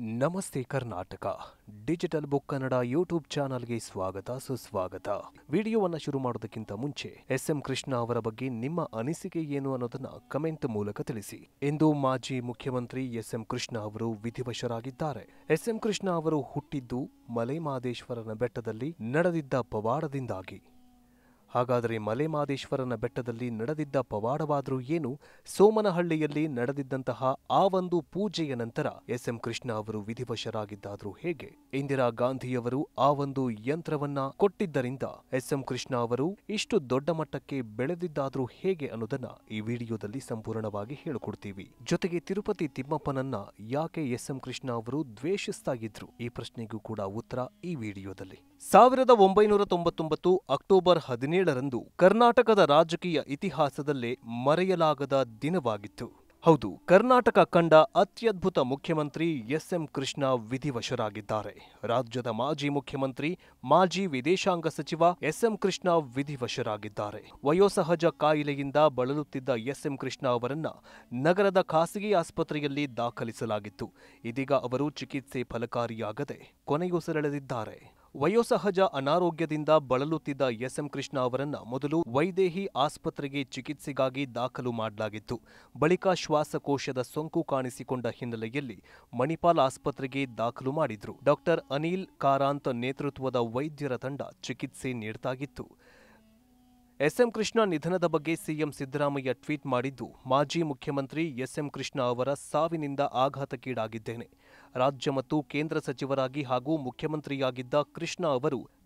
ನಮಸ್ತೆ Karnataka digital book Kannada YouTube ಚಾನಲ್ಗೆ ಸುಸ್ವಾಗತ. ವಿಡಿಯೋವನ್ನು ಶುರು ಮಾಡೋದಕ್ಕಿಂತ ಮುಂಚೆ ಎಸ್.ಎಂ. ಕೃಷ್ಣ ಅವರ ಬಗ್ಗೆ ನಿಮ್ಮ ಅನಿಸಿಕೆ ಏನು ಅನ್ನೋದನ್ನ ಕಮೆಂಟ್ ಮೂಲಕ ತಿಳಿಸಿ. ಇಂದು ಮಾಜಿ ಮುಖ್ಯಮಂತ್ರಿ ಎಸ್.ಎಂ. ಕೃಷ್ಣ ಅವರು ವಿಧಿವಶರಾಗಿದ್ದಾರೆ. ಎಸ್.ಎಂ. ಕೃಷ್ಣ ಅವರು ಹುಟ್ಟಿದ್ದು ಮಲೆಮಹದೇಶ್ವರನ ಬೆಟ್ಟದಲ್ಲಿ ನಡೆದಿದ್ದ ಪವಾಡದಿಂದಾಗಿ. ಹಾಗಾದರೆ ಮಲೆಮಹದೇಶ್ವರನ ಬೆಟ್ಟದಲ್ಲಿ ನಡೆದಿದ್ದ ಪವಾಡವಾದರೂ ಏನು? ಸೋಮನಹಳ್ಳಿಯಲ್ಲಿ ನಡೆದಿದ್ದಂತಹ ಆ ಒಂದು ಪೂಜೆಯ ನಂತರ ಎಸ್.ಎಂ. ಕೃಷ್ಣ ಅವರು ವಿಧಿವಶರಾಗಿದ್ದಾದ್ರೂ ಹೇಗೆ? ಇಂದಿರಾ ಗಾಂಧಿಯವರು ಆ ಒಂದು ಯಂತ್ರವನ್ನ ಕೊಟ್ಟಿದ್ದರಿಂದ ಎಸ್.ಎಂ. ಕೃಷ್ಣ ಅವರು ಇಷ್ಟು ದೊಡ್ಡ ಮಟ್ಟಕ್ಕೆ ಬೆಳೆದಿದ್ದಾದ್ರೂ ಹೇಗೆ ಅನ್ನೋದನ್ನ ಈ ವಿಡಿಯೋದಲ್ಲಿ ಸಂಪೂರ್ಣವಾಗಿ ಹೇಳಿಕೊಡ್ತೀವಿ. ಜೊತೆಗೆ ತಿರುಪತಿ ತಿಮ್ಮಪ್ಪನನ್ನ ಯಾಕೆ ಎಸ್.ಎಂ. ಕೃಷ್ಣ ಅವರು ದ್ವೇಷಿಸ್ತಾ ಇದ್ರು, ಈ ಪ್ರಶ್ನೆಗೂ ಕೂಡ ಉತ್ತರ ಈ ವಿಡಿಯೋದಲ್ಲಿ. 1999 ಅಕ್ಟೋಬರ್ 17ರಂದು ಕರ್ನಾಟಕದ ರಾಜಕೀಯ ಇತಿಹಾಸದಲ್ಲೇ ಮರೆಯಲಾಗದ ದಿನವಾಗಿತ್ತು. ಹೌದು, ಕರ್ನಾಟಕ ಕಂಡ ಅತ್ಯದ್ಭುತ ಮುಖ್ಯಮಂತ್ರಿ ಎಸ್.ಎಂ. ಕೃಷ್ಣ ವಿಧಿವಶರಾಗಿದ್ದಾರೆ. ರಾಜ್ಯದ ಮಾಜಿ ಮುಖ್ಯಮಂತ್ರಿ, ಮಾಜಿ ವಿದೇಶಾಂಗ ಸಚಿವ ಎಸ್.ಎಂ. ಕೃಷ್ಣ ವಿಧಿವಶರಾಗಿದ್ದಾರೆ. ವಯೋಸಹಜ ಕಾಯಿಲೆಯಿಂದ ಬಳಲುತ್ತಿದ್ದ ಎಸ್.ಎಂ. ಕೃಷ್ಣ ಅವರನ್ನ ನಗರದ ಖಾಸಗಿ ಆಸ್ಪತ್ರೆಯಲ್ಲಿ ದಾಖಲಿಸಲಾಗಿತ್ತು. ಇದೀಗ ಅವರು ಚಿಕಿತ್ಸೆ ಫಲಕಾರಿಯಾಗದೆ ಕೊನೆಯುಸಿರೆಳೆದಿದ್ದಾರೆ. ವಯೋಸಹಜ ಅನಾರೋಗ್ಯದಿಂದ ಬಳಲುತ್ತಿದ್ದ ಎಸ್.ಎಂ. ಕೃಷ್ಣ ಅವರನ್ನ ಮೊದಲು ವೈದೇಹಿ ಆಸ್ಪತ್ರೆಗೆ ಚಿಕಿತ್ಸೆಗಾಗಿ ದಾಖಲು ಮಾಡಲಾಗಿತ್ತು. ಬಳಿಕ ಶ್ವಾಸಕೋಶದ ಸೋಂಕು ಕಾಣಿಸಿಕೊಂಡ ಹಿನ್ನೆಲೆಯಲ್ಲಿ ಮಣಿಪಾಲ್ ಆಸ್ಪತ್ರೆಗೆ ದಾಖಲು ಮಾಡಿದ್ರು. ಡಾಕ್ಟರ್ ಅನಿಲ್ ಕಾರಾಂತ್ ನೇತೃತ್ವದ ವೈದ್ಯರ ತಂಡ ಚಿಕಿತ್ಸೆ ನೀಡ್ತಾಗಿತ್ತು. ಎಸ್.ಎಂ. ಕೃಷ್ಣ ನಿಧನದ ಬಗ್ಗೆ ಸಿಎಂ ಸಿದ್ದರಾಮಯ್ಯ ಟ್ವೀಟ್ ಮಾಡಿದ್ದು, ಮಾಜಿ ಮುಖ್ಯಮಂತ್ರಿ ಎಸ್.ಎಂ. ಕೃಷ್ಣ ಅವರ ಸಾವಿನಿಂದ ಆಘಾತಕ್ಕೀಡಾಗಿದ್ದೇನೆ. ರಾಜ್ಯ ಮತ್ತು ಕೇಂದ್ರ ಸಚಿವರಾಗಿ ಹಾಗೂ ಮುಖ್ಯಮಂತ್ರಿಯಾಗಿದ್ದ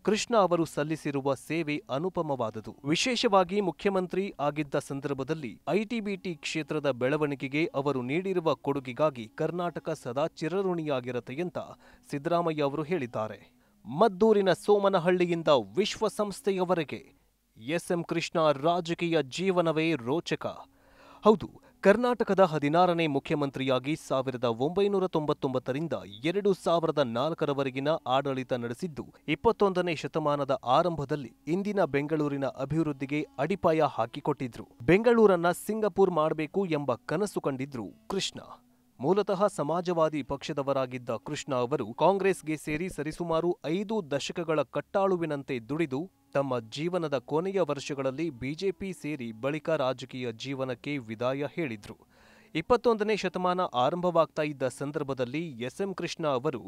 ಕೃಷ್ಣ ಅವರು ಸಲ್ಲಿಸಿರುವ ಸೇವೆ ಅನುಪಮವಾದುದು. ವಿಶೇಷವಾಗಿ ಮುಖ್ಯಮಂತ್ರಿ ಆಗಿದ್ದ ಸಂದರ್ಭದಲ್ಲಿ ಐಟಿ-ಬಿಟಿ ಕ್ಷೇತ್ರದ ಬೆಳವಣಿಗೆಗೆ ಅವರು ನೀಡಿರುವ ಕೊಡುಗೆಗಾಗಿ ಕರ್ನಾಟಕ ಸದಾ ಚಿರಋಣಿಯಾಗಿರತ್ತೆ ಅಂತ ಸಿದ್ದರಾಮಯ್ಯ ಅವರು ಹೇಳಿದ್ದಾರೆ. ಮದ್ದೂರಿನ ಸೋಮನಹಳ್ಳಿಯಿಂದ ವಿಶ್ವಸಂಸ್ಥೆಯವರೆಗೆ ಎಸ್.ಎಂ. ಕೃಷ್ಣ ರಾಜಕೀಯ ಜೀವನವೇ ರೋಚಕ. ಹೌದು, ಕರ್ನಾಟಕದ 16ನೇ ಮುಖ್ಯಮಂತ್ರಿಯಾಗಿ 1999ರಿಂದ 2004ರವರೆಗಿನ ಆಡಳಿತ ನಡೆಸಿದ್ದು, 21ನೇ ಶತಮಾನದ ಆರಂಭದಲ್ಲಿ ಇಂದಿನ ಬೆಂಗಳೂರಿನ ಅಭಿವೃದ್ಧಿಗೆ ಅಡಿಪಾಯ ಹಾಕಿಕೊಟ್ಟಿದ್ರು. ಬೆಂಗಳೂರನ್ನ ಸಿಂಗಪೂರ್ ಮಾಡಬೇಕು ಎಂಬ ಕನಸು ಕಂಡಿದ್ರು ಕೃಷ್ಣ. ಮೂಲತಃ ಸಮಾಜವಾದಿ ಪಕ್ಷದವರಾಗಿದ್ದ ಕೃಷ್ಣ ಅವರು ಕಾಂಗ್ರೆಸ್ಗೆ ಸೇರಿ ಸರಿಸುಮಾರು 5 ದಶಕಗಳ ಕಟ್ಟಾಳುವಿನಂತೆ ದುಡಿದು ತಮ್ಮ ಜೀವನದ ಕೊನೆಯ ವರ್ಷಗಳಲ್ಲಿ ಬಿಜೆಪಿ ಸೇರಿ ಬಳಿಕ ರಾಜಕೀಯ ಜೀವನಕ್ಕೆ ವಿದಾಯ ಹೇಳಿದ್ರು. 21ನೇ ಶತಮಾನ ಆರಂಭವಾಗ್ತಾ ಇದ್ದ ಸಂದರ್ಭದಲ್ಲಿ ಎಸ್.ಎಂ. ಕೃಷ್ಣ ಅವರು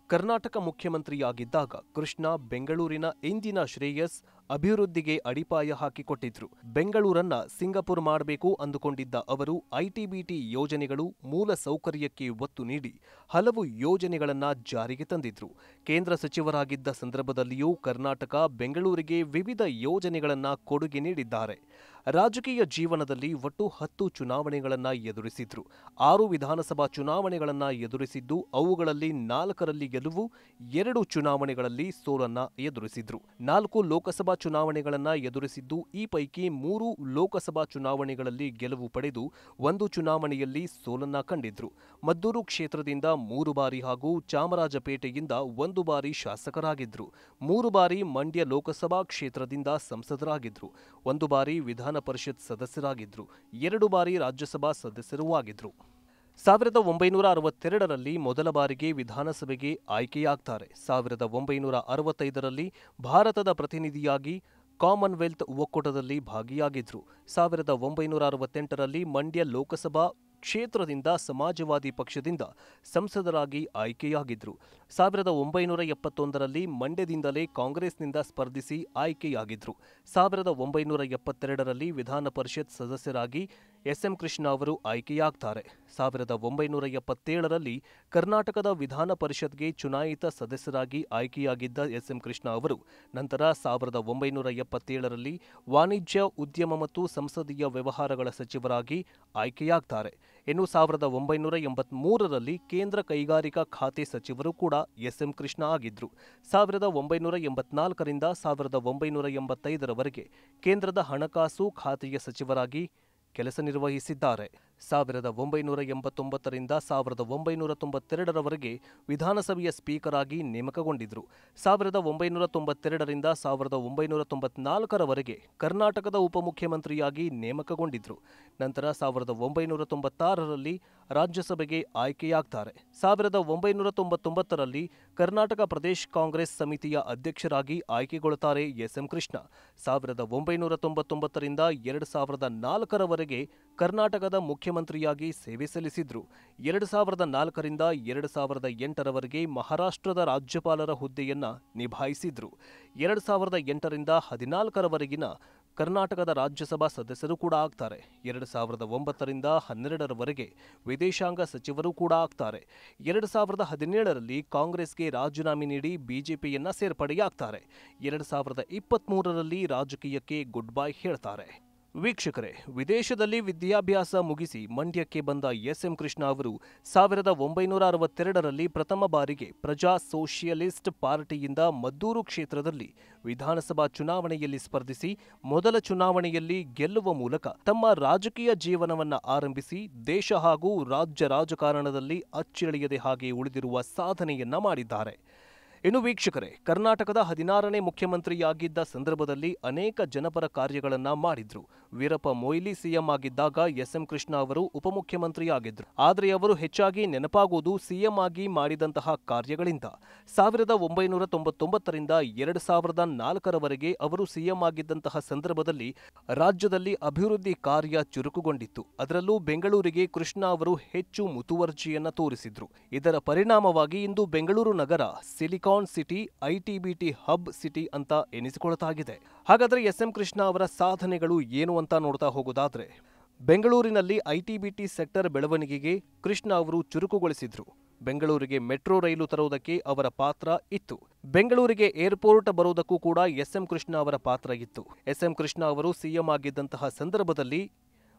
ಕರ್ನಾಟಕ ಮುಖ್ಯಮಂತ್ರಿಯಾಗಿದ್ದಾಗ ಕೃಷ್ಣ ಬೆಂಗಳೂರಿನ ಇಂದಿನ ಶ್ರೇಯಸ್ ಅಭಿವೃದ್ಧಿಗೆ ಅಡಿಪಾಯ ಹಾಕಿಕೊಟ್ಟಿದ್ರು. ಬೆಂಗಳೂರನ್ನ ಸಿಂಗಪೂರ್ ಮಾಡಬೇಕು ಅಂದುಕೊಂಡಿದ್ದ ಅವರು ಐಟಿ-ಬಿಟಿ ಯೋಜನೆಗಳು, ಮೂಲ ಸೌಕರ್ಯಕ್ಕೆ ಒತ್ತು ನೀಡಿ ಹಲವು ಯೋಜನೆಗಳನ್ನ ಜಾರಿಗೆ ತಂದಿದ್ರು. ಕೇಂದ್ರ ಸಚಿವರಾಗಿದ್ದ ಸಂದರ್ಭದಲ್ಲಿಯೂ ಕರ್ನಾಟಕ ಬೆಂಗಳೂರಿಗೆ ವಿವಿಧ ಯೋಜನೆಗಳನ್ನ ಕೊಡುಗೆ ನೀಡಿದ್ದಾರೆ. ರಾಜಕೀಯ ಜೀವನದಲ್ಲಿ ಒಟ್ಟು 10 ಚುನಾವಣೆಗಳನ್ನ ಎದುರಿಸಿದ್ರು. 6 ವಿಧಾನಸಭಾ ಚುನಾವಣೆಗಳನ್ನ ಎದುರಿಸಿದ್ದು, ಅವುಗಳಲ್ಲಿ 4ರಲ್ಲಿ ಗೆಲುವು, 2 ಚುನಾವಣೆಗಳಲ್ಲಿ ಸೋಲನ್ನ ಎದುರಿಸಿದ್ರು. 4 ಲೋಕಸಭಾ ಚುನಾವಣೆಗಳನ್ನ ಎದುರಿಸಿದ್ದು, ಈ ಪೈಕಿ 3 ಲೋಕಸಭಾ ಚುನಾವಣೆಗಳಲ್ಲಿ ಗೆಲುವು ಪಡೆದು 1 ಚುನಾವಣೆಯಲ್ಲಿ ಸೋಲನ್ನ ಕಂಡಿದ್ರು. ಮದ್ದೂರು ಕ್ಷೇತ್ರದಿಂದ 3 ಬಾರಿ ಹಾಗೂ ಚಾಮರಾಜಪೇಟೆಯಿಂದ 1 ಬಾರಿ ಶಾಸಕರಾಗಿದ್ರು. 3 ಬಾರಿ ಮಂಡ್ಯ ಲೋಕಸಭಾ ಕ್ಷೇತ್ರದಿಂದ ಸಂಸದರಾಗಿದ್ರು. 1 ಬಾರಿ ವಿಧಾನ ಪರಿಷತ್ ಸದಸ್ಯರಾಗಿದ್ರು. 2 ಬಾರಿ ರಾಜ್ಯಸಭಾ ಸದಸ್ಯರೂ ಆಗಿದ್ರು. 1962ರಲ್ಲಿ ಮೊದಲ ಬಾರಿಗೆ ವಿಧಾನಸಭೆಗೆ ಆಯ್ಕೆಯಾಗ್ತಾರೆ. 1965ರಲ್ಲಿ ಭಾರತದ ಪ್ರತಿನಿಧಿಯಾಗಿ ಕಾಮನ್ವೆಲ್ತ್ ಒಕ್ಕೂಟದಲ್ಲಿ ಭಾಗಿಯಾಗಿದ್ರು. 1968ರಲ್ಲಿ ಮಂಡ್ಯ ಲೋಕಸಭಾ ಕ್ಷೇತ್ರದಿಂದ ಸಮಾಜವಾದಿ ಪಕ್ಷದಿಂದ ಸಂಸದರಾಗಿ ಆಯ್ಕೆಯಾಗಿದ್ರು. 1971ರಲ್ಲಿ ಮಂಡ್ಯದಿಂದಲೇ ಕಾಂಗ್ರೆಸ್ನಿಂದ ಸ್ಪರ್ಧಿಸಿ ಆಯ್ಕೆಯಾಗಿದ್ರು. 1972ರಲ್ಲಿ ವಿಧಾನ ಪರಿಷತ್ ಸದಸ್ಯರಾಗಿ ಎಸ್.ಎಂ. ಕೃಷ್ಣ ಅವರು ಆಯ್ಕೆಯಾಗ್ತಾರೆ. 1977ರಲ್ಲಿ ಕರ್ನಾಟಕದ ವಿಧಾನ ಪರಿಷತ್ಗೆ ಚುನಾಯಿತ ಸದಸ್ಯರಾಗಿ ಆಯ್ಕೆಯಾಗಿದ್ದ ಎಸ್.ಎಂ. ಕೃಷ್ಣ ಅವರು ನಂತರ 1977ರಲ್ಲಿ ವಾಣಿಜ್ಯ, ಉದ್ಯಮ ಮತ್ತು ಸಂಸದೀಯ ವ್ಯವಹಾರಗಳ ಸಚಿವರಾಗಿ ಆಯ್ಕೆಯಾಗ್ತಾರೆ. ಇನ್ನು 1983ರಲ್ಲಿ ಕೇಂದ್ರ ಕೈಗಾರಿಕಾ ಖಾತೆ ಸಚಿವರು ಕೂಡ ಎಸ್.ಎಂ. ಕೃಷ್ಣ ಆಗಿದ್ರು. 1984ರಿಂದ 1985ರವರೆಗೆ ಕೇಂದ್ರದ ಹಣಕಾಸು ಖಾತೆಯ ಸಚಿವರಾಗಿ ಕೆಲಸ ನಿರ್ವಹಿಸಿದ್ದಾರೆ. 1989ರಿಂದ 1992ರವರೆಗೆ ವಿಧಾನಸಭೆಯ ಸ್ಪೀಕರ್ ಆಗಿ ನೇಮಕಗೊಂಡಿದ್ದರು. 1992ರಿಂದ 1994ರವರೆಗೆ ಕರ್ನಾಟಕದ ಉಪಮುಖ್ಯಮಂತ್ರಿಯಾಗಿ ನೇಮಕಗೊಂಡಿದ್ದರು. ನಂತರ 1996ರಲ್ಲಿ ರಾಜ್ಯಸಭೆಗೆ ಆಯ್ಕೆಯಾಗ್ತಾರೆ. 1999ರಲ್ಲಿ ಕರ್ನಾಟಕ ಪ್ರದೇಶ್ ಕಾಂಗ್ರೆಸ್ ಸಮಿತಿಯ ಅಧ್ಯಕ್ಷರಾಗಿ ಆಯ್ಕೆಗೊಳ್ಳುತ್ತಾರೆ ಎಸ್.ಎಂ. ಕೃಷ್ಣ. 1999ರಿಂದ 2004ರವರೆಗೆ ಕರ್ನಾಟಕದ ಮುಖ್ಯಮಂತ್ರಿಯಾಗಿ ಸೇವೆ ಸಲ್ಲಿಸಿದ್ರು. 2004ರಿಂದ 2008ರವರೆಗೆ ಮಹಾರಾಷ್ಟ್ರದ ರಾಜ್ಯಪಾಲರ ಹುದ್ದೆಯನ್ನ ನಿಭಾಯಿಸಿದ್ರು. 2008ರಿಂದ 2014ರವರೆಗಿನ ಕರ್ನಾಟಕದ ರಾಜ್ಯಸಭಾ ಸದಸ್ಯರು ಕೂಡ ಆಗ್ತಾರೆ. 2009ರಿಂದ 2012ರವರೆಗೆ ವಿದೇಶಾಂಗ ಸಚಿವರು ಕೂಡ ಆಗ್ತಾರೆ. 2017ರಲ್ಲಿ ಕಾಂಗ್ರೆಸ್ಗೆ ರಾಜೀನಾಮೆ ನೀಡಿ ಬಿಜೆಪಿಯನ್ನ ಸೇರ್ಪಡೆಯಾಗ್ತಾರೆ. 2023ರಲ್ಲಿ ರಾಜಕೀಯಕ್ಕೆ ಗುಡ್ ಬೈ ಹೇಳ್ತಾರೆ. ವೀಕ್ಷಕರೇ, ವಿದೇಶದಲ್ಲಿ ವಿದ್ಯಾಭ್ಯಾಸ ಮುಗಿಸಿ ಮಂಡ್ಯಕ್ಕೆ ಬಂದ ಎಸ್.ಎಂ. ಕೃಷ್ಣ ಅವರು 1962ರಲ್ಲಿ ಪ್ರಥಮ ಬಾರಿಗೆ ಪ್ರಜಾ ಸೋಷಿಯಲಿಸ್ಟ್ ಪಾರ್ಟಿಯಿಂದ ಮದ್ದೂರು ಕ್ಷೇತ್ರದಲ್ಲಿ ವಿಧಾನಸಭಾ ಚುನಾವಣೆಯಲ್ಲಿ ಸ್ಪರ್ಧಿಸಿ ಮೊದಲ ಚುನಾವಣೆಯಲ್ಲಿ ಗೆಲ್ಲುವ ಮೂಲಕ ತಮ್ಮ ರಾಜಕೀಯ ಜೀವನವನ್ನು ಆರಂಭಿಸಿ ದೇಶ ಹಾಗೂ ರಾಜ್ಯ ರಾಜಕಾರಣದಲ್ಲಿ ಅಚ್ಚಳಿಯದೆ ಹಾಗೆ ಉಳಿದಿರುವ ಸಾಧನೆಯನ್ನ ಮಾಡಿದ್ದಾರೆ. ಇನ್ನು ವೀಕ್ಷಕರೇ, ಕರ್ನಾಟಕದ 16ನೇ ಮುಖ್ಯಮಂತ್ರಿಯಾಗಿದ್ದ ಸಂದರ್ಭದಲ್ಲಿ ಅನೇಕ ಜನಪರ ಕಾರ್ಯಗಳನ್ನ ಮಾಡಿದ್ರು. ವೀರಪ್ಪ ಮೊಯ್ಲಿ ಸಿಎಂ ಆಗಿದ್ದಾಗ ಎಸ್.ಎಂ. ಕೃಷ್ಣ ಅವರು ಉಪಮುಖ್ಯಮಂತ್ರಿಯಾಗಿದ್ರು. ಆದರೆ ಅವರು ಹೆಚ್ಚಾಗಿ ನೆನಪಾಗುವುದು ಸಿಎಂ ಆಗಿ ಮಾಡಿದಂತಹ ಕಾರ್ಯಗಳಿಂದ. 1999ರಿಂದ 2004ರವರೆಗೆ ಅವರು ಸಿಎಂ ಆಗಿದ್ದಂತಹ ಸಂದರ್ಭದಲ್ಲಿ ರಾಜ್ಯದಲ್ಲಿ ಅಭಿವೃದ್ಧಿ ಕಾರ್ಯ ಚುರುಕುಗೊಂಡಿತ್ತು. ಅದರಲ್ಲೂ ಬೆಂಗಳೂರಿಗೆ ಕೃಷ್ಣ ಅವರು ಹೆಚ್ಚು ಮುತುವರ್ಜಿಯನ್ನ ತೋರಿಸಿದ್ರು. ಇದರ ಪರಿಣಾಮವಾಗಿ ಇಂದು ಬೆಂಗಳೂರು ನಗರ silicon city, IT BT hub city ಅಂತ ಎನಿಸಿಕೊಳ್ಳುತ್ತಾಗಿದೆ. ಹಾಗಾದ್ರೆ ಎಸ್.ಎಂ. ಕೃಷ್ಣ ಅವರ ಸಾಧನೆಗಳು ಏನು ಅಂತ ನೋಡ್ತಾ ಹೋಗೋದಾದ್ರೆ, ಬೆಂಗಳೂರಿನಲ್ಲಿ ಐಟಿ-ಬಿಟಿ ಸೆಕ್ಟರ್ ಬೆಳವಣಿಗೆಗೆ ಕೃಷ್ಣ ಅವರು ಚುರುಕುಗೊಳಿಸಿದ್ರು. ಬೆಂಗಳೂರಿಗೆ ಮೆಟ್ರೋ ರೈಲು ತರುವುದಕ್ಕೆ ಅವರ ಪಾತ್ರ ಇತ್ತು. ಬೆಂಗಳೂರಿಗೆ ಏರ್ಪೋರ್ಟ್ ಬರುವುದಕ್ಕೂ ಕೂಡ ಎಸ್.ಎಂ. ಕೃಷ್ಣ ಅವರ ಪಾತ್ರ ಇತ್ತು. ಎಸ್.ಎಂ. ಕೃಷ್ಣ ಅವರು ಸಿಎಂ ಆಗಿದ್ದಂತಹ ಸಂದರ್ಭದಲ್ಲಿ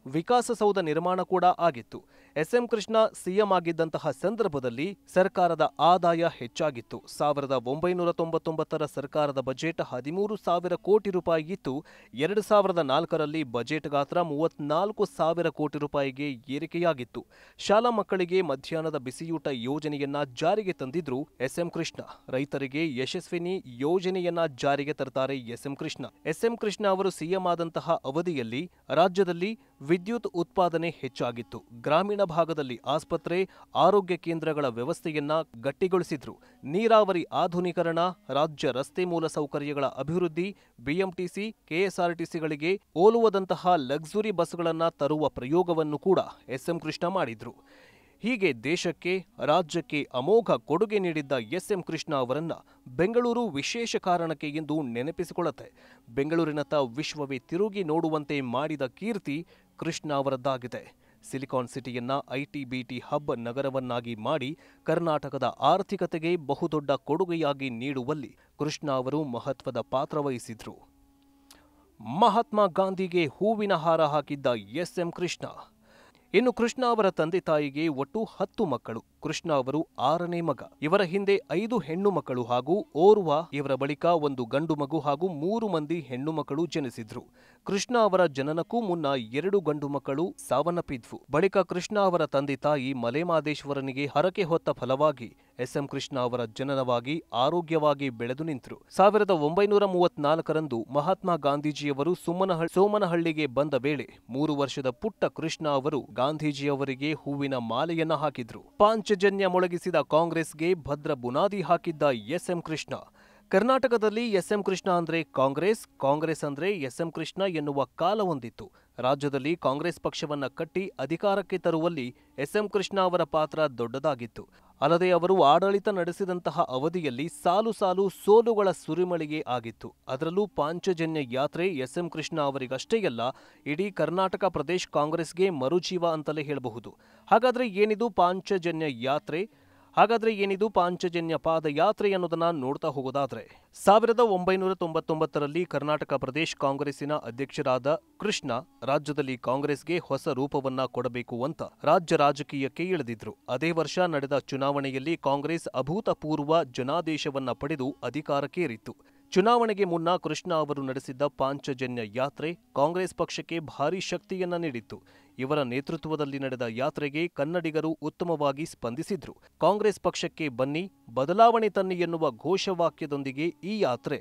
ವಿಕಾಸಸೌಧ ನಿರ್ಮಾಣ ಕೂಡ ಆಗಿತ್ತು. ಎಸ್.ಎಂ. ಕೃಷ್ಣ ಸಿಎಂ ಆಗಿದ್ದಂತಹ ಸಂದರ್ಭದಲ್ಲಿ ಸರ್ಕಾರದ ಆದಾಯ ಹೆಚ್ಚಾಗಿತ್ತು. 1999ರ ಸರ್ಕಾರದ ಬಜೆಟ್ 13,000 ಕೋಟಿ ರೂಪಾಯಿ ಇತ್ತು. 2004ರಲ್ಲಿ ಬಜೆಟ್ ಗಾತ್ರ 34,000 ಕೋಟಿ ರೂಪಾಯಿಗೆ ಏರಿಕೆಯಾಗಿತ್ತು. ಶಾಲಾ ಮಕ್ಕಳಿಗೆ ಮಧ್ಯಾಹ್ನದ ಬಿಸಿಯೂಟ ಯೋಜನೆಯನ್ನ ಜಾರಿಗೆ ತಂದಿದ್ರು ಎಸ್.ಎಂ. ಕೃಷ್ಣ. ರೈತರಿಗೆ ಯಶಸ್ವಿನಿ ಯೋಜನೆಯನ್ನ ಜಾರಿಗೆ ತರ್ತಾರೆ ಎಸ್.ಎಂ. ಕೃಷ್ಣ. ಎಸ್.ಎಂ. ಕೃಷ್ಣ ಅವರು ಸಿಎಂ ಆದಂತಹ ಅವಧಿಯಲ್ಲಿ ರಾಜ್ಯದಲ್ಲಿ ವಿದ್ಯುತ್ ಉತ್ಪಾದನೆ ಹೆಚ್ಚಾಗಿತ್ತು. ಗ್ರಾಮೀಣ ಭಾಗದಲ್ಲಿ ಆಸ್ಪತ್ರೆ, ಆರೋಗ್ಯ ಕೇಂದ್ರಗಳ ವ್ಯವಸ್ಥೆಯನ್ನ ಗಟ್ಟಿಗೊಳಿಸಿದ್ರು. ನೀರಾವರಿ ಆಧುನೀಕರಣ, ರಾಜ್ಯ ರಸ್ತೆ ಮೂಲಸೌಕರ್ಯಗಳ ಅಭಿವೃದ್ಧಿ, ಬಿಎಂಟಿಸಿ, ಕೆಎಸ್ಆರ್ಟಿಸಿಗಳಿಗೆ ಹೋಲುವದಂತಹ ಲಕ್ಸುರಿ ಬಸ್ಗಳನ್ನ ತರುವ ಪ್ರಯೋಗವನ್ನು ಕೂಡ ಎಸ್.ಎಂ. ಕೃಷ್ಣ ಮಾಡಿದ್ರು. ಹೀಗೆ ದೇಶಕ್ಕೆ, ರಾಜ್ಯಕ್ಕೆ ಅಮೋಘ ಕೊಡುಗೆ ನೀಡಿದ್ದ ಎಸ್.ಎಂ. ಕೃಷ್ಣ ಅವರನ್ನ ಬೆಂಗಳೂರು ವಿಶೇಷ ಕಾರಣಕ್ಕೆ ಎಂದು ನೆನಪಿಸಿಕೊಳ್ಳುತ್ತೆ. ಬೆಂಗಳೂರಿನತ್ತ ವಿಶ್ವವೇ ತಿರುಗಿ ನೋಡುವಂತೆ ಮಾಡಿದ ಕೀರ್ತಿ ಕೃಷ್ಣ ಅವರದ್ದಾಗಿದೆ. ಸಿಲಿಕಾನ್ ಸಿಟಿಯನ್ನ ಐಟಿ-ಬಿಟಿ ಹಬ್ ನಗರವನ್ನಾಗಿ ಮಾಡಿ ಕರ್ನಾಟಕದ ಆರ್ಥಿಕತೆಗೆ ಬಹುದೊಡ್ಡ ಕೊಡುಗೆಯಾಗಿ ನೀಡುವಲ್ಲಿ ಕೃಷ್ಣ ಅವರು ಮಹತ್ವದ ಪಾತ್ರ ವಹಿಸಿದ್ರು. ಮಹಾತ್ಮ ಗಾಂಧಿಗೆ ಹೂವಿನ ಹಾರ ಹಾಕಿದ್ದ ಎಸ್.ಎಂ. ಕೃಷ್ಣ. ಇನ್ನು ಕೃಷ್ಣ ಅವರ ತಂದೆ ತಾಯಿಗೆ ಒಟ್ಟು 10 ಮಕ್ಕಳು. ಕೃಷ್ಣ ಅವರು 6ನೇ ಮಗ. ಇವರ ಹಿಂದೆ 5 ಹೆಣ್ಣು ಮಕ್ಕಳು ಹಾಗೂ ಓರ್ವ, ಇವರ ಬಳಿಕ 1 ಗಂಡು ಮಗು ಹಾಗೂ 3 ಮಂದಿ ಹೆಣ್ಣು ಮಕ್ಕಳು ಜನಿಸಿದ್ರು. ಕೃಷ್ಣ ಅವರ ಜನನಕ್ಕೂ ಮುನ್ನ 2 ಗಂಡು ಮಕ್ಕಳು ಸಾವನ್ನಪ್ಪಿದ್ವು. ಬಳಿಕ ಕೃಷ್ಣ ಅವರ ತಂದೆ ತಾಯಿ ಮಲೆಮಹದೇಶ್ವರನಿಗೆ ಹರಕೆ ಹೊತ್ತ ಫಲವಾಗಿ ಎಸ್.ಎಂ. ಕೃಷ್ಣ ಅವರ ಜನನವಾಗಿ ಆರೋಗ್ಯವಾಗಿ ಬೆಳೆದು ನಿಂತರು. 1934ರಂದು ಮಹಾತ್ಮ ಗಾಂಧೀಜಿಯವರು ಸೋಮನಹಳ್ಳಿಗೆ ಬಂದ ವೇಳೆ 3 ವರ್ಷದ ಪುಟ್ಟ ಕೃಷ್ಣ ಅವರು ಗಾಂಧೀಜಿಯವರಿಗೆ ಹೂವಿನ ಮಾಲೆಯನ್ನ ಹಾಕಿದ್ರು. ಪಾಂಚಜನ್ಯ ಮೊಳಗಿಸಿದ ಕಾಂಗ್ರೆಸ್ಗೆ ಭದ್ರ ಬುನಾದಿ ಹಾಕಿದ್ದ ಎಸ್.ಎಂ. ಕೃಷ್ಣ. ಕರ್ನಾಟಕದಲ್ಲಿ ಎಸ್.ಎಂ. ಕೃಷ್ಣ ಅಂದ್ರೆ ಕಾಂಗ್ರೆಸ್, ಕಾಂಗ್ರೆಸ್ ಅಂದ್ರೆ ಎಸ್.ಎಂ. ಕೃಷ್ಣ ಎನ್ನುವ ಕಾಲ ಹೊಂದಿತ್ತು. ರಾಜ್ಯದಲ್ಲಿ ಕಾಂಗ್ರೆಸ್ ಪಕ್ಷವನ್ನ ಕಟ್ಟಿ ಅಧಿಕಾರಕ್ಕೆ ತರುವಲ್ಲಿ ಎಸ್.ಎಂ. ಕೃಷ್ಣ ಅವರ ಪಾತ್ರ ದೊಡ್ಡದಾಗಿತ್ತು. ಅಲ್ಲದೆ ಅವರು ಆಡಳಿತ ನಡೆಸಿದಂತಹ ಅವಧಿಯಲ್ಲಿ ಸಾಲು ಸಾಲು ಸೋಲುಗಳ ಸುರಿಮಳೆಗೆ ಆಗಿತ್ತು. ಅದರಲ್ಲೂ ಪಾಂಚಜನ್ಯ ಯಾತ್ರೆ ಎಸ್.ಎಂ. ಕೃಷ್ಣ ಅವರಿಗಷ್ಟೇ ಅಲ್ಲ, ಇಡೀ ಕರ್ನಾಟಕ ಪ್ರದೇಶ್ ಕಾಂಗ್ರೆಸ್ಗೆ ಮರುಜೀವ ಅಂತಲೇ ಹೇಳಬಹುದು. ಹಾಗಾದ್ರೆ ಏನಿದು ಪಾಂಚಜನ್ಯ ಯಾತ್ರೆ? ಹಾಗಾದ್ರೆ ಏನಿದು ಪಾಂಚಜನ್ಯ ಪಾದಯಾತ್ರೆ ಅನ್ನೋದನ್ನ ನೋಡ್ತಾ ಹೋಗೋದಾದ್ರೆ, 1999ರಲ್ಲಿ ಕರ್ನಾಟಕ ಪ್ರದೇಶ್ ಕಾಂಗ್ರೆಸ್ಸಿನ ಅಧ್ಯಕ್ಷರಾದ ಕೃಷ್ಣ ರಾಜ್ಯದಲ್ಲಿ ಕಾಂಗ್ರೆಸ್ಗೆ ಹೊಸ ರೂಪವನ್ನ ಕೊಡಬೇಕು ಅಂತ ರಾಜ್ಯ ರಾಜಕೀಯಕ್ಕೆ ಇಳಿದಿದ್ರು. ಅದೇ ವರ್ಷ ನಡೆದ ಚುನಾವಣೆಯಲ್ಲಿ ಕಾಂಗ್ರೆಸ್ ಅಭೂತಪೂರ್ವ ಜನಾದೇಶವನ್ನ ಪಡೆದು ಅಧಿಕಾರಕ್ಕೇರಿತ್ತು. ಚುನಾವಣೆಗೆ ಮುನ್ನ ಕೃಷ್ಣ ಅವರು ನಡೆಸಿದ್ದ ಪಾಂಚಜನ್ಯ ಯಾತ್ರೆ ಕಾಂಗ್ರೆಸ್ ಪಕ್ಷಕ್ಕೆ ಭಾರೀ ಶಕ್ತಿಯನ್ನ ನೀಡಿತ್ತು. ಇವರ ನೇತೃತ್ವದಲ್ಲಿ ನಡೆದ ಯಾತ್ರೆಗೆ ಕನ್ನಡಿಗರು ಉತ್ತಮವಾಗಿ ಸ್ಪಂದಿಸಿದ್ರು. ಕಾಂಗ್ರೆಸ್ ಪಕ್ಷಕ್ಕೆ ಬನ್ನಿ, ಬದಲಾವಣೆ ತನ್ನಿ ಎನ್ನುವ ಘೋಷವಾಕ್ಯದೊಂದಿಗೆ ಈ ಯಾತ್ರೆ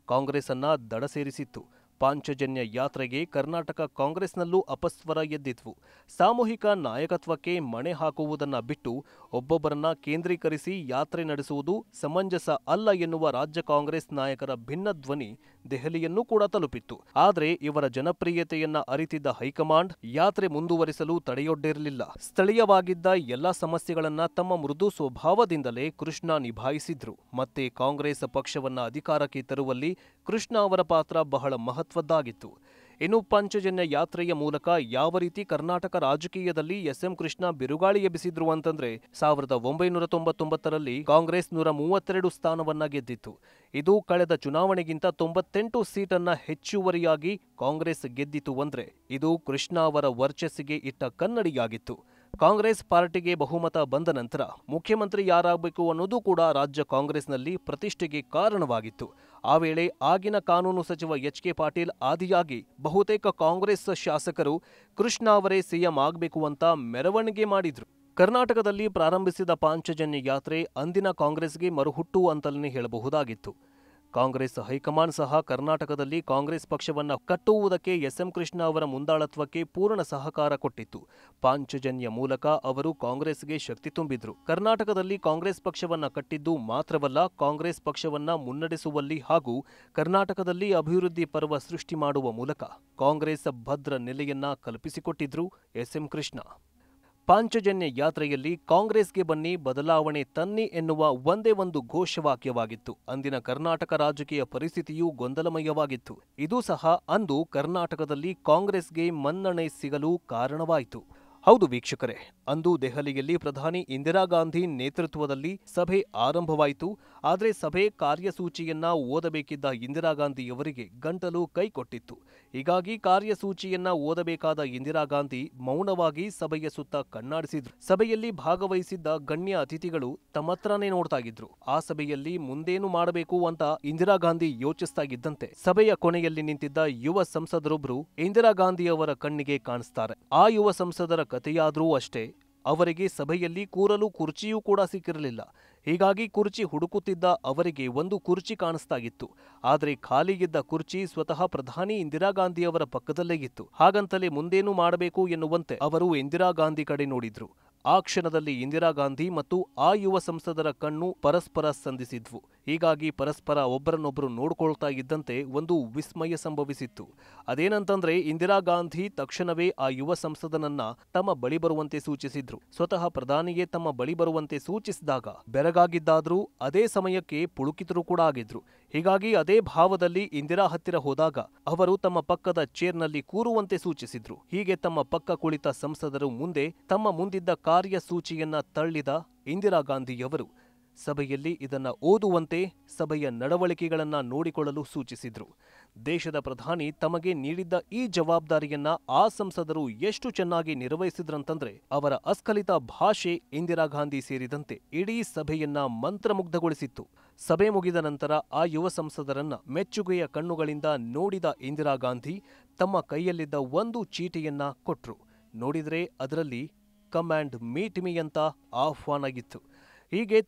ಕಾಂಗ್ರೆಸ್ ಅನ್ನ ದಡ ಸೇರಿಸಿತ್ತು. ಪಾಂಚಜನ್ಯ ಯಾತ್ರೆಗೆ ಕರ್ನಾಟಕ ಕಾಂಗ್ರೆಸ್ನಲ್ಲೂ ಅಪಸ್ವರ ಎದ್ದಿದ್ವು. ಸಾಮೂಹಿಕ ನಾಯಕತ್ವಕ್ಕೆ ಮಣೆ ಹಾಕುವುದನ್ನ ಬಿಟ್ಟು ಒಬ್ಬೊಬ್ಬರನ್ನ ಕೇಂದ್ರೀಕರಿಸಿ ಯಾತ್ರೆ ನಡೆಸುವುದು ಸಮಂಜಸ ಅಲ್ಲ ಎನ್ನುವ ರಾಜ್ಯ ಕಾಂಗ್ರೆಸ್ ನಾಯಕರ ಭಿನ್ನ ಧ್ವನಿ ದೆಹಲಿಯನ್ನೂ ಕೂಡ ತಲುಪಿತ್ತು. ಆದರೆ ಇವರ ಜನಪ್ರಿಯತೆಯನ್ನ ಅರಿತಿದ್ದ ಹೈಕಮಾಂಡ್ ಯಾತ್ರೆ ಮುಂದುವರಿಸಲು ತಡೆಯೊಡ್ಡಿರಲಿಲ್ಲ. ಸ್ಥಳೀಯವಾಗಿದ್ದ ಎಲ್ಲಾ ಸಮಸ್ಯೆಗಳನ್ನ ತಮ್ಮ ಮೃದು ಸ್ವಭಾವದಿಂದಲೇ ಕೃಷ್ಣ ನಿಭಾಯಿಸಿದ್ರು. ಮತ್ತೆ ಕಾಂಗ್ರೆಸ್ ಪಕ್ಷವನ್ನ ಅಧಿಕಾರಕ್ಕೆ ತರುವಲ್ಲಿ ಕೃಷ್ಣ ಅವರ ಪಾತ್ರ ಬಹಳ ಮಹತ್ವದ್ದಾಗಿತ್ತು. ಇನ್ನು ಪಾಂಚಜನ್ಯ ಯಾತ್ರೆಯ ಮೂಲಕ ಯಾವ ರೀತಿ ಕರ್ನಾಟಕ ರಾಜಕೀಯದಲ್ಲಿ ಎಸ್.ಎಂ. ಕೃಷ್ಣ ಬಿರುಗಾಳಿ ಎಬ್ಬಿಸಿದ್ರು ಅಂತಂದ್ರೆ 1999ರಲ್ಲಿ ಕಾಂಗ್ರೆಸ್ 132 ಸ್ಥಾನವನ್ನ ಗೆದ್ದಿತ್ತು. ಇದು ಕಳೆದ ಚುನಾವಣೆಗಿಂತ 98 ಸೀಟನ್ನ ಹೆಚ್ಚುವರಿಯಾಗಿ ಕಾಂಗ್ರೆಸ್ ಗೆದ್ದಿತು ಅಂದ್ರೆ ಇದು ಕೃಷ್ಣ ಅವರ ವರ್ಚಸ್ಸಿಗೆ ಇಟ್ಟ ಕನ್ನಡಿಯಾಗಿತ್ತು. ಕಾಂಗ್ರೆಸ್ ಪಾರ್ಟಿಗೆ ಬಹುಮತ ಬಂದ ನಂತರ ಮುಖ್ಯಮಂತ್ರಿ ಯಾರಾಗಬೇಕು ಅನ್ನೋದು ಕೂಡ ರಾಜ್ಯ ಕಾಂಗ್ರೆಸ್ನಲ್ಲಿ ಪ್ರತಿಷ್ಠೆಗೆ ಕಾರಣವಾಗಿತ್ತು. ಆ ವೇಳೆ ಆಗಿನ ಕಾನೂನು ಸಚಿವ ಎಚ್.ಕೆ. ಪಾಟೀಲ್ ಆದಿಯಾಗಿ ಬಹುತೇಕ ಕಾಂಗ್ರೆಸ್ ಶಾಸಕರು ಕೃಷ್ಣ ಅವರೇ ಸಿಎಂ ಆಗಬೇಕು ಅಂತ ಮೆರವಣಿಗೆ ಮಾಡಿದ್ರು. ಕರ್ನಾಟಕದಲ್ಲಿ ಪ್ರಾರಂಭಿಸಿದ ಪಾಂಚಜನ್ಯ ಯಾತ್ರೆ ಅಂದಿನ ಕಾಂಗ್ರೆಸ್ಗೆ ಮರುಹುಟ್ಟು ಅಂತಲೇ ಹೇಳಬಹುದಾಗಿತ್ತು. ಕಾಂಗ್ರೆಸ್ ಹೈಕಮಾಂಡ್ ಸಹ ಕರ್ನಾಟಕದಲ್ಲಿ ಕಾಂಗ್ರೆಸ್ ಪಕ್ಷವನ್ನ ಕಟ್ಟುವುದಕ್ಕೆ ಎಸ್.ಎಂ. ಕೃಷ್ಣ ಅವರ ಮುಂದಾಳತ್ವಕ್ಕೆ ಪೂರ್ಣ ಸಹಕಾರ ಕೊಟ್ಟಿತ್ತು. ಪಾಂಚಜನ್ಯ ಮೂಲಕ ಅವರು ಕಾಂಗ್ರೆಸ್ಗೆ ಶಕ್ತಿ ತುಂಬಿದ್ರು. ಕರ್ನಾಟಕದಲ್ಲಿ ಕಾಂಗ್ರೆಸ್ ಪಕ್ಷವನ್ನ ಕಟ್ಟಿದ್ದು ಮಾತ್ರವಲ್ಲ, ಕಾಂಗ್ರೆಸ್ ಪಕ್ಷವನ್ನ ಮುನ್ನಡೆಸುವಲ್ಲಿ ಹಾಗೂ ಕರ್ನಾಟಕದಲ್ಲಿ ಅಭಿವೃದ್ಧಿ ಪರ್ವ ಸೃಷ್ಟಿ ಮಾಡುವ ಮೂಲಕ ಕಾಂಗ್ರೆಸ್ ಭದ್ರ ನೆಲೆಯನ್ನ ಕಲ್ಪಿಸಿಕೊಟ್ಟಿದ್ರು ಎಸ್.ಎಂ. ಕೃಷ್ಣ. ಪಾಂಚಜನ್ಯ ಯಾತ್ರೆಯಲ್ಲಿ ಕಾಂಗ್ರೆಸ್ಗೆ ಬನ್ನಿ, ಬದಲಾವಣೆ ತನ್ನಿ ಎನ್ನುವ ಒಂದೇ ಒಂದು ಘೋಷವಾಕ್ಯವಾಗಿತ್ತು. ಅಂದಿನ ಕರ್ನಾಟಕ ರಾಜಕೀಯ ಪರಿಸ್ಥಿತಿಯೂ ಗೊಂದಲಮಯವಾಗಿತ್ತು. ಇದು ಸಹ ಅಂದು ಕರ್ನಾಟಕದಲ್ಲಿ ಕಾಂಗ್ರೆಸ್ಗೆ ಮನ್ನಣೆ ಸಿಗಲು ಕಾರಣವಾಯಿತು. ಹೌದು ವೀಕ್ಷಕರೇ, ಅಂದು ದೆಹಲಿಯಲ್ಲಿ ಪ್ರಧಾನಿ ಇಂದಿರಾ ಗಾಂಧಿ ನೇತೃತ್ವದಲ್ಲಿ ಸಭೆ ಆರಂಭವಾಯಿತು. ಆದರೆ ಸಭೆ ಕಾರ್ಯಸೂಚಿಯನ್ನ ಓದಬೇಕಿದ್ದ ಇಂದಿರಾ ಗಾಂಧಿಯವರಿಗೆ ಗಂಟಲು ಕೈಕೊಟ್ಟಿತ್ತು. ಹೀಗಾಗಿ ಕಾರ್ಯಸೂಚಿಯನ್ನ ಓದಬೇಕಾದ ಇಂದಿರಾ ಗಾಂಧಿ ಮೌನವಾಗಿ ಸಭೆಯ ಸುತ್ತ ಕಣ್ಣಾಡಿಸಿದ್ರು. ಸಭೆಯಲ್ಲಿ ಭಾಗವಹಿಸಿದ್ದ ಗಣ್ಯ ಅತಿಥಿಗಳು ತಮ್ಮತ್ರನೇ ನೋಡ್ತಾ ಇದ್ರು. ಆ ಸಭೆಯಲ್ಲಿ ಮುಂದೇನು ಮಾಡಬೇಕು ಅಂತ ಇಂದಿರಾ ಗಾಂಧಿ ಯೋಚಿಸ್ತಾ ಇದ್ದಂತೆ ಸಭೆಯ ಕೊನೆಯಲ್ಲಿ ನಿಂತಿದ್ದ ಯುವ ಸಂಸದರೊಬ್ರು ಇಂದಿರಾ ಗಾಂಧಿ ಅವರ ಕಣ್ಣಿಗೆ ಕಾಣಿಸ್ತಾರೆ. ಆ ಯುವ ಸಂಸದರ ಕಥೆಯಾದ್ರೂ ಅಷ್ಟೇ, ಅವರಿಗೆ ಸಭೆಯಲ್ಲಿ ಕೂರಲು ಕುರ್ಚಿಯೂ ಕೂಡ ಸಿಕ್ಕಿರಲಿಲ್ಲ. ಹೀಗಾಗಿ ಕುರ್ಚಿ ಹುಡುಕುತ್ತಿದ್ದ ಅವರಿಗೆ ಒಂದು ಕುರ್ಚಿ ಕಾಣಿಸ್ತಾ ಇತ್ತು. ಆದರೆ ಖಾಲಿಯಿದ್ದ ಕುರ್ಚಿ ಸ್ವತಃ ಪ್ರಧಾನಿ ಇಂದಿರಾ ಗಾಂಧಿ ಅವರ ಪಕ್ಕದಲ್ಲೇ ಇತ್ತು. ಹಾಗಂತಲೇ ಮುಂದೇನು ಮಾಡಬೇಕು ಎನ್ನುವಂತೆ ಅವರು ಇಂದಿರಾ ಗಾಂಧಿ ಕಡೆ ನೋಡಿದ್ರು. ಆ ಕ್ಷಣದಲ್ಲಿ ಇಂದಿರಾ ಗಾಂಧಿ ಮತ್ತು ಆ ಯುವ ಸಂಸದರ ಕಣ್ಣು ಪರಸ್ಪರ ಸಂಧಿಸಿದ್ವು. ಹೀಗಾಗಿ ಪರಸ್ಪರ ಒಬ್ಬರನ್ನೊಬ್ಬರು ನೋಡ್ಕೊಳ್ತಾ ಇದ್ದಂತೆ ಒಂದು ವಿಸ್ಮಯ ಸಂಭವಿಸಿತ್ತು. ಅದೇನಂತಂದ್ರೆ ಇಂದಿರಾ ಗಾಂಧಿ ತಕ್ಷಣವೇ ಆ ಯುವ ಸಂಸದನನ್ನ ತಮ್ಮ ಬಳಿ ಬರುವಂತೆ ಸೂಚಿಸಿದ್ರು. ಸ್ವತಃ ಪ್ರಧಾನಿಯೇ ತಮ್ಮ ಬಳಿ ಬರುವಂತೆ ಸೂಚಿಸಿದಾಗ ಬೆರಗಾಗಿದ್ದಾದ್ರೂ ಅದೇ ಸಮಯಕ್ಕೆ ಪುಳುಕಿತರು ಕೂಡ ಆಗಿದ್ರು. ಹೀಗಾಗಿ ಅದೇ ಭಾವದಲ್ಲಿ ಇಂದಿರಾ ಹತ್ತಿರ ಹೋದಾಗ ಅವರು ತಮ್ಮ ಪಕ್ಕದ ಚೇರ್ನಲ್ಲಿ ಕೂರುವಂತೆ ಸೂಚಿಸಿದ್ರು. ಹೀಗೆ ತಮ್ಮ ಪಕ್ಕ ಕುಳಿತ ಸಂಸದರು ಮುಂದೆ ತಮ್ಮ ಮುಂದಿದ್ದ ಕಾರ್ಯಸೂಚಿಯನ್ನ ತಳ್ಳಿದ ಇಂದಿರಾ ಗಾಂಧಿಯವರು ಸಭೆಯಲ್ಲಿ ಇದನ್ನ ಓದುವಂತೆ ಸಭೆಯ ನಡವಳಿಕೆಗಳನ್ನ ನೋಡಿಕೊಳ್ಳಲು ಸೂಚಿಸಿದ್ರು. ದೇಶದ ಪ್ರಧಾನಿ ತಮಗೆ ನೀಡಿದ್ದ ಈ ಜವಾಬ್ದಾರಿಯನ್ನ ಆ ಸಂಸದರು ಎಷ್ಟು ಚೆನ್ನಾಗಿ ನಿರ್ವಹಿಸಿದ್ರಂತಂದ್ರೆ ಅವರ ಅಸ್ಖಲಿತ ಭಾಷೆ ಇಂದಿರಾ ಗಾಂಧಿ ಸೇರಿದಂತೆ ಇಡೀ ಸಭೆಯನ್ನ ಮಂತ್ರಮುಗ್ಧಗೊಳಿಸಿತ್ತು. ಸಭೆ ಮುಗಿದ ನಂತರ ಆ ಯುವ ಸಂಸದರನ್ನ ಮೆಚ್ಚುಗೆಯ ಕಣ್ಣುಗಳಿಂದ ನೋಡಿದ ಇಂದಿರಾ ಗಾಂಧಿ ತಮ್ಮ ಕೈಯಲ್ಲಿದ್ದ ಒಂದು ಚೀಟಿಯನ್ನ ಕೊಟ್ರು. ನೋಡಿದ್ರೆ ಅದರಲ್ಲಿ ಕಮಾಂಡ್ ಮೀಟ್ ಮೀ ಅಂತ ಆಹ್ವಾನ ಇತ್ತು. ಹೀಗೆ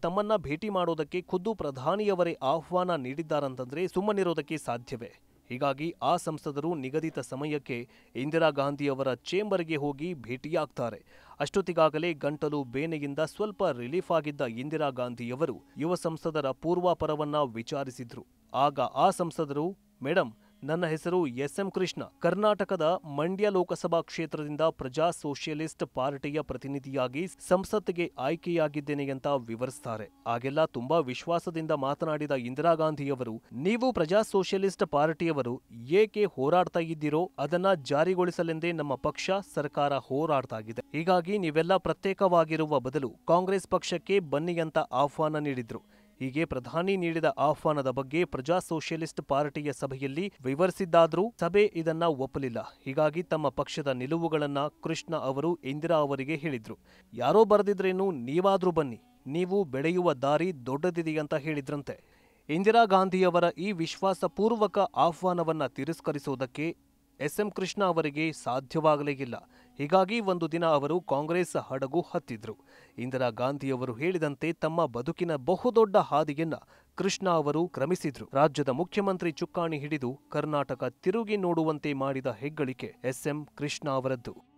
ತಮ್ಮನ್ನ ಭೇಟಿ ಮಾಡೋದಕ್ಕೆ ಖುದ್ದು ಪ್ರಧಾನಿಯವರೇ ಆಹ್ವಾನ ನೀಡಿದ್ದಾರಂತಂದ್ರೆ ಸುಮ್ಮನಿರೋದಕ್ಕೆ ಸಾಧ್ಯವೇ? ಹೀಗಾಗಿ ಆ ಸಂಸದರು ನಿಗದಿತ ಸಮಯಕ್ಕೆ ಇಂದಿರಾ ಗಾಂಧಿಯವರ ಚೇಂಬರ್ಗೆ ಹೋಗಿ ಭೇಟಿಯಾಗ್ತಾರೆ. ಅಷ್ಟೊತ್ತಿಗಾಗಲೇ ಗಂಟಲು ಬೇನೆಯಿಂದ ಸ್ವಲ್ಪ ರಿಲೀಫ್ ಆಗಿದ್ದ ಇಂದಿರಾ ಗಾಂಧಿಯವರು ಯುವ ಸಂಸದರ ಪೂರ್ವಾಪರವನ್ನ ವಿಚಾರಿಸಿದ್ರು. ಆಗ ಆ ಸಂಸದರು, ಮೇಡಮ್, ನನ್ನ ಹೆಸರು ಎಸ್.ಎಂ. ಕೃಷ್ಣ, ಕರ್ನಾಟಕದ ಮಂಡ್ಯ ಲೋಕಸಭಾ ಕ್ಷೇತ್ರದಿಂದ ಪ್ರಜಾ ಸೋಷಿಯಲಿಸ್ಟ್ ಪಾರ್ಟಿಯ ಪ್ರತಿನಿಧಿಯಾಗಿ ಸಂಸತ್ತಿಗೆ ಆಯ್ಕೆಯಾಗಿದ್ದೇನೆ ಅಂತ ವಿವರಿಸ್ತಾರೆ. ಆಗೆಲ್ಲ ತುಂಬಾ ವಿಶ್ವಾಸದಿಂದ ಮಾತನಾಡಿದ ಇಂದಿರಾ ಗಾಂಧಿಯವರು, ನೀವು ಪ್ರಜಾ ಸೋಷಿಯಲಿಸ್ಟ್ ಪಾರ್ಟಿಯವರು ಏಕೆ ಹೋರಾಡ್ತಾ ಇದ್ದೀರೋ ಅದನ್ನ ಜಾರಿಗೊಳಿಸಲೆಂದೇ ನಮ್ಮ ಪಕ್ಷ ಸರ್ಕಾರ ಹೋರಾಡ್ತಾ ಇದೆ. ಹೀಗಾಗಿ ನೀವೆಲ್ಲ ಪ್ರತ್ಯೇಕವಾಗಿರುವ ಬದಲು ಕಾಂಗ್ರೆಸ್ ಪಕ್ಷಕ್ಕೆ ಬನ್ನಿ ಅಂತ ಆಹ್ವಾನ ನೀಡಿದ್ರು. ಹೀಗೆ ಪ್ರಧಾನಿ ನೀಡಿದ ಆಹ್ವಾನದ ಬಗ್ಗೆ ಪ್ರಜಾ ಸೋಷಿಯಲಿಸ್ಟ್ ಪಾರ್ಟಿಯ ಸಭೆಯಲ್ಲಿ ವಿವರಿಸಿದ್ದಾದ್ರೂ ಸಭೆ ಇದನ್ನ ಒಪ್ಪಲಿಲ್ಲ. ಹೀಗಾಗಿ ತಮ್ಮ ಪಕ್ಷದ ನಿಲುವುಗಳನ್ನ ಕೃಷ್ಣ ಅವರು ಇಂದಿರಾ ಅವರಿಗೆ ಹೇಳಿದ್ರು. ಯಾರೋ ಬರೆದಿದ್ರೇನು, ನೀವಾದ್ರೂ ಬನ್ನಿ, ನೀವು ಬೆಳೆಯುವ ದಾರಿ ದೊಡ್ಡದಿದೆಯಂತ ಹೇಳಿದ್ರಂತೆ. ಇಂದಿರಾ ಗಾಂಧಿಯವರ ಈ ವಿಶ್ವಾಸಪೂರ್ವಕ ಆಹ್ವಾನವನ್ನ ತಿರಸ್ಕರಿಸುವುದಕ್ಕೆ ಎಸ್.ಎಂ. ಕೃಷ್ಣ ಅವರಿಗೆ ಸಾಧ್ಯವಾಗಲೇ ಇಲ್ಲ. ಹೀಗಾಗಿ ಒಂದು ದಿನ ಅವರು ಕಾಂಗ್ರೆಸ್ ಹಡಗು ಹತ್ತಿದ್ರು. ಇಂದಿರಾ ಗಾಂಧಿಯವರು ಹೇಳಿದಂತೆ ತಮ್ಮ ಬದುಕಿನ ಬಹುದೊಡ್ಡ ಹಾದಿಯನ್ನ ಕೃಷ್ಣ ಅವರು ಕ್ರಮಿಸಿದ್ರು. ರಾಜ್ಯದ ಮುಖ್ಯಮಂತ್ರಿ ಚುಕ್ಕಾಣಿ ಹಿಡಿದು ಕರ್ನಾಟಕ ತಿರುಗಿ ನೋಡುವಂತೆ ಮಾಡಿದ ಹೆಗ್ಗಳಿಕೆ ಎಸ್.ಎಂ. ಕೃಷ್ಣ ಅವರದ್ದು.